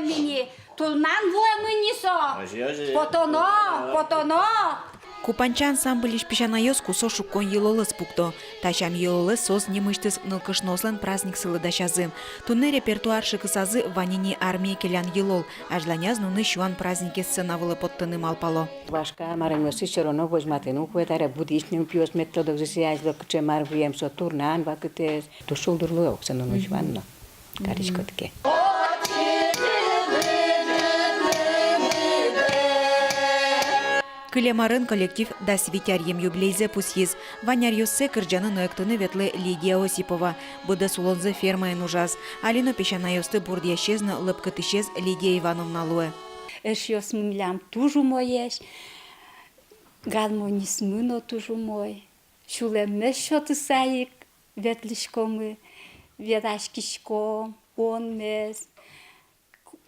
мені, тулнан мені со. Потоно. Купанча ансамбль ишпишанайос кусо шуккон йылолыс пукто. Тачам йылолыс сос немыштыс нылкышнослан праздник сылыдашазы. Туны репертуар шыкысазы ванини армия келян йылол. Ажланяз нуны шуан празднике сценавылы поттыны малпало. Вашка маренос исчероно возьматену, хуетаре будишним пиос методок засиясь до кче марвием со турнан вакытес. То шулдурло оксано ночванно. Каришкотке. Кылемарын коллектив дасвитярьем юблейзе пусьез. Ваняр йоссе кырджаны ноектыны ветлы Лидия Осипова. Быды сулонзы фермаен ужаз. Алино пешанайосты бурдиящезны лыпкытышез Лидия Ивановна луэ. Эш йос милям тужу моеш. Гармонисмыно тужу мой. Шулемеш шоты саик ветлишкомы. Ведашкишко, он мес.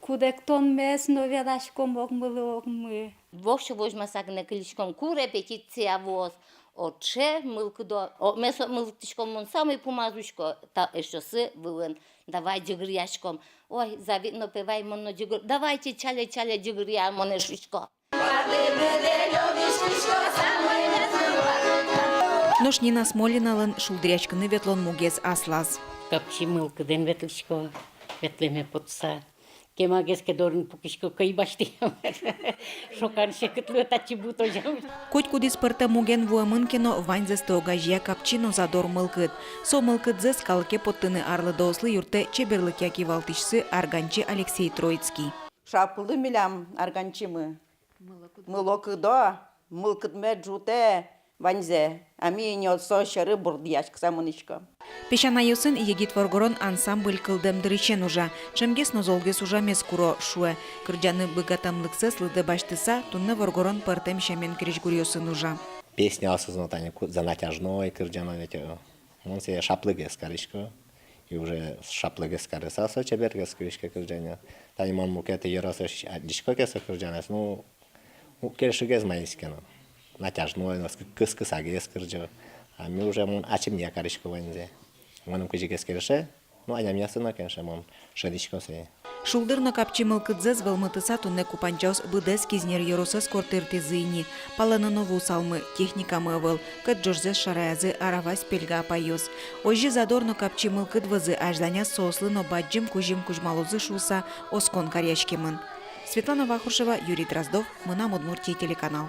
Кудектон мес, но ведашком огмы. Вовше возьмасак на килишком ку репетиция воз. Отче мылкдо, месо мылтишком он самый помазушко, та эшосы вылен. Давай джигрияшком. Ой, завидно певай моно джигр. Давайте чале джигрия моне шишко. Ношнина Смолиналын шулдрячкыны ветлон мугез аслаз. Капчи мылкыден ветлишко, ветлеме потса. Кемагеске дорын пукишко кайбашти. Шокан шекытлы тачи буто жам. Коть кудис пырта муген вуамынкино ваньзесты огажия капчино задор мылкыт. Со мылкыдзе скалке поттыны арлы дослы юрте чеберлык яки валтышсы арганчи Алексей Троицкий. Шапылы милям арганчимы. Мылокыдо, мылкыдме джуте ваньзе. Ами не отсо шары бурдияшк самынышко. Пешанайосын егит воргорон ансамбль кылдемдырычен ужа. Чемгес нозолгес ужа мескуро шуэ. Кырджаны быгатамлыксы слыды баштыса, тунны воргорон пыртем шамен кричгурьосын ужа. Песня осознанная за натяжной кырджано ведь он себе шаплыгес карышко. И уже шаплыгес карыса со чебергес крышка кырджано. Тани мон мукеты еросыш дишко кеса кырджанес, ну кершигез маискено. Натяжной, но кыс-кысагес кырджо. А мы уже мон ачим не карышко ванзе. Моным кыжигес керше, ну аня меня сына, конечно, мон шедичко сей. Шулдырно капчи мылкыдзез вылмытыса тунне купанчаус быдес кизнер еросыз кортырты зыйни. Паланы нову салмы, техникамы выл, кыт жорзез шараязы аравась пельга апайос. Ожи задорно капчи мылкыд вызы ажданя сослы, но баджим кужим кужмалузы шуса оскон карячкемын. Светлана Вахрушева, Юрий Дроздов, Мына Удмуртия телеканал.